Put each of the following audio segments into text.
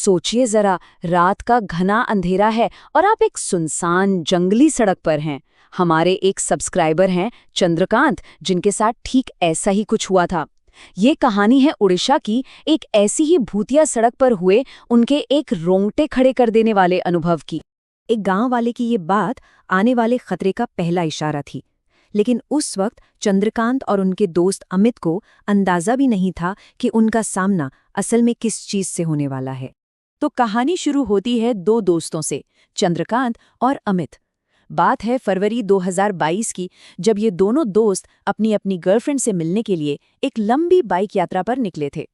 सोचिए जरा, रात का घना अंधेरा है और आप एक सुनसान जंगली सड़क पर हैं। हमारे एक सब्सक्राइबर हैं चंद्रकांत, जिनके साथ ठीक ऐसा ही कुछ हुआ था। ये कहानी है उड़ीसा की, एक ऐसी ही भूतिया सड़क पर हुए उनके एक रोंगटे खड़े कर देने वाले अनुभव की। एक गांव वाले की ये बात आने वाले खतरे का पहला इशारा थी। लेकिन उस वक्त चंद्रकांत और उनके दोस्त अमित को अंदाजा भी नहीं था कि उनका सामना असल में किस चीज से होने वाला है। तो कहानी शुरू होती है दो दोस्तों से, चंद्रकांत और अमित। बात है फरवरी 2022 की, जब ये दोनों दोस्त अपनी अपनी गर्लफ्रेंड से मिलने के लिए एक लंबी बाइक यात्रा पर निकले थे।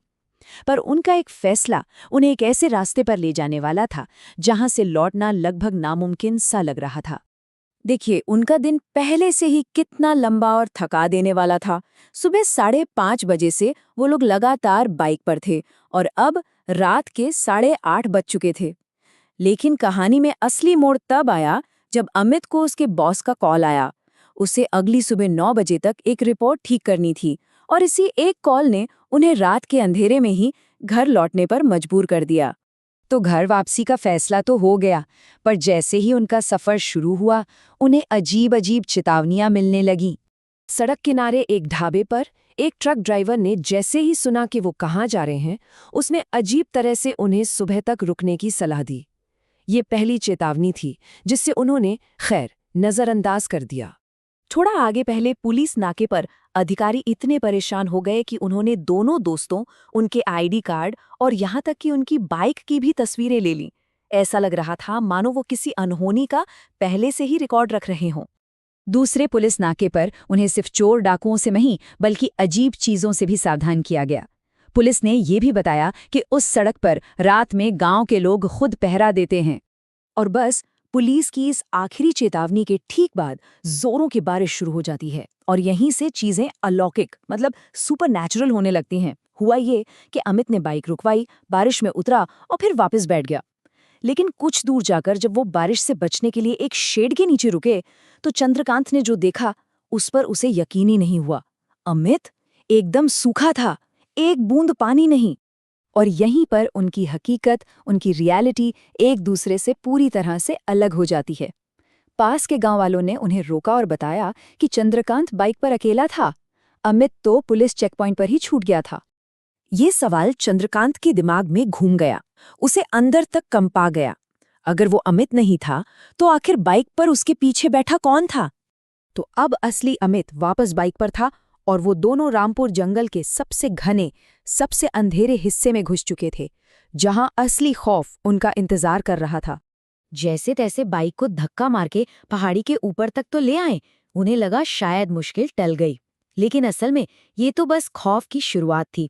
पर उनका एक फैसला उन्हें एक ऐसे रास्ते पर ले जाने वाला था जहां से लौटना लगभग नामुमकिन सा लग रहा था। देखिए, उनका दिन पहले से ही कितना लंबा और थका देने वाला था। सुबह 5:30 बजे से वो लोग लगातार बाइक पर थे और अब रात के 8:30 बज चुके थे। लेकिन कहानी में असली मोड़ तब आया जब अमित को उसके बॉस का कॉल आया। उसे अगली सुबह 9 बजे तक एक रिपोर्ट ठीक करनी थी और इसी एक कॉल ने उन्हें रात के अंधेरे में ही घर लौटने पर मजबूर कर दिया। तो घर वापसी का फैसला तो हो गया, पर जैसे ही उनका सफर शुरू हुआ, उन्हें अजीब अजीब चेतावनियां मिलने लगीं। सड़क किनारे एक ढाबे पर एक ट्रक ड्राइवर ने जैसे ही सुना कि वो कहाँ जा रहे हैं, उसने अजीब तरह से उन्हें सुबह तक रुकने की सलाह दी। ये पहली चेतावनी थी जिससे उन्होंने खैर नज़रअंदाज कर दिया। थोड़ा आगे पहले पुलिस नाके पर अधिकारी इतने परेशान हो गए कि उन्होंने दोनों दोस्तों, उनके आईडी कार्ड और यहाँ तक कि उनकी बाइक की भी तस्वीरें ले लीं। ऐसा लग रहा था मानो वो किसी अनहोनी का पहले से ही रिकॉर्ड रख रहे हों। दूसरे पुलिस नाके पर उन्हें सिर्फ चोर डाकुओं से नहीं, बल्कि अजीब चीजों से भी सावधान किया गया। पुलिस ने ये भी बताया कि उस सड़क पर रात में गांव के लोग खुद पहरा देते हैं। और बस पुलिस की इस आखिरी चेतावनी के ठीक बाद जोरों की बारिश शुरू हो जाती है और यहीं से चीजें अलौकिक मतलब सुपरनैचुरल होने लगती हैं। हुआ ये कि अमित ने बाइक रुकवाई, बारिश में उतरा और फिर वापस बैठ गया। लेकिन कुछ दूर जाकर जब वो बारिश से बचने के लिए एक शेड के नीचे रुके, तो चंद्रकांत ने जो देखा उस पर उसे यकीन ही नहीं हुआ। अमित एकदम सूखा था, एक बूंद पानी नहीं। और यहीं पर उनकी हकीकत, उनकी रियलिटी एक दूसरे से पूरी तरह से अलग हो जाती है। पास के गांव वालों ने उन्हें रोका और बताया कि चंद्रकांत बाइक पर अकेला था, अमित तो पुलिस चेकपॉइंट पर ही छूट गया था। ये सवाल चंद्रकांत के दिमाग में घूम गया, उसे अंदर तक कंपा गया। अगर वो अमित नहीं था, तो आखिर बाइक पर उसके पीछे बैठा कौन था? तो अब असली अमित वापस बाइक पर था और वो दोनों रामपुर जंगल के सबसे घने, सबसे अंधेरे हिस्से में घुस चुके थे, जहां असली खौफ उनका इंतजार कर रहा था। जैसे तैसे बाइक को धक्का मार के पहाड़ी के ऊपर तक तो ले आए। उन्हें लगा शायद मुश्किल टल गई, लेकिन असल में ये तो बस खौफ की शुरुआत थी।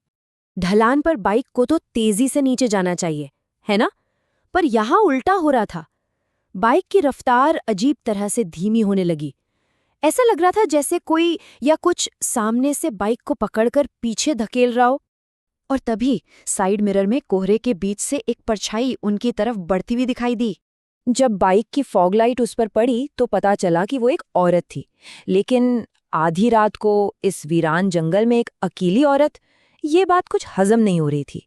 ढलान पर बाइक को तो तेजी से नीचे जाना चाहिए, है ना? पर यहाँ उल्टा हो रहा था। बाइक की रफ्तार अजीब तरह से धीमी होने लगी। ऐसा लग रहा था जैसे कोई या कुछ सामने से बाइक को पकड़कर पीछे धकेल रहा हो। और तभी साइड मिरर में कोहरे के बीच से एक परछाई उनकी तरफ बढ़ती हुई दिखाई दी। जब बाइक की फॉग लाइट उस पर पड़ी तो पता चला कि वो एक औरत थी। लेकिन आधी रात को इस वीरान जंगल में एक अकेली औरत, ये बात कुछ हजम नहीं हो रही थी।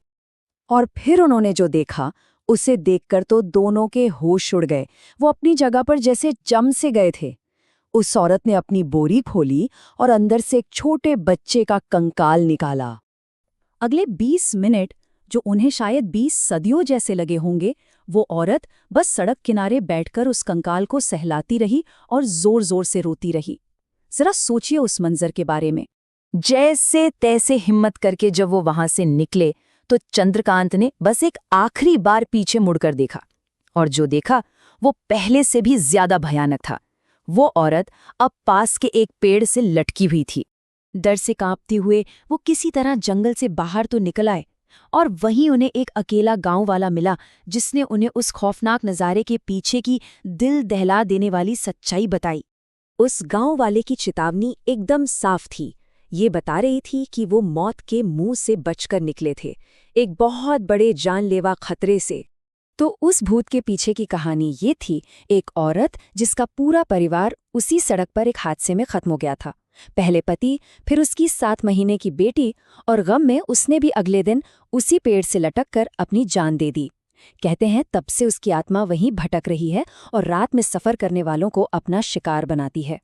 और फिर उन्होंने जो देखा, उसे देखकर तो दोनों के होश उड़ गए। वो अपनी जगह पर जैसे जम से गए थे। उस औरत ने अपनी बोरी खोली और अंदर से एक छोटे बच्चे का कंकाल निकाला। अगले 20 मिनट, जो उन्हें शायद 20 सदियों जैसे लगे होंगे, वो औरत बस सड़क किनारे बैठकर उस कंकाल को सहलाती रही और जोर जोर से रोती रही। जरा सोचिए उस मंजर के बारे में। जैसे तैसे हिम्मत करके जब वो वहां से निकले, तो चंद्रकांत ने बस एक आखिरी बार पीछे मुड़कर देखा, और जो देखा वो पहले से भी ज्यादा भयानक था। वो औरत अब पास के एक पेड़ से लटकी हुई थी। डर से कांपते हुए वो किसी तरह जंगल से बाहर तो निकल आए, और वहीं उन्हें एक अकेला गांव वाला मिला, जिसने उन्हें उस खौफनाक नज़ारे के पीछे की दिल दहला देने वाली सच्चाई बताई। उस गांव वाले की चेतावनी एकदम साफ थी। ये बता रही थी कि वो मौत के मुंह से बचकर निकले थे, एक बहुत बड़े जानलेवा खतरे से। तो उस भूत के पीछे की कहानी ये थी, एक औरत जिसका पूरा परिवार उसी सड़क पर एक हादसे में खत्म हो गया था। पहले पति, फिर उसकी 7 महीने की बेटी, और गम में उसने भी अगले दिन उसी पेड़ से लटक कर अपनी जान दे दी। कहते हैं तब से उसकी आत्मा वहीं भटक रही है और रात में सफर करने वालों को अपना शिकार बनाती है।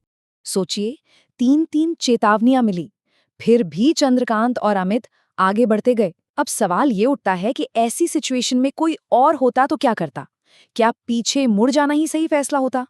सोचिए, 3-3 चेतावनियां मिली, फिर भी चंद्रकांत और अमित आगे बढ़ते गए। अब सवाल ये उठता है कि ऐसी सिचुएशन में कोई और होता तो क्या करता? क्या पीछे मुड़ जाना ही सही फैसला होता?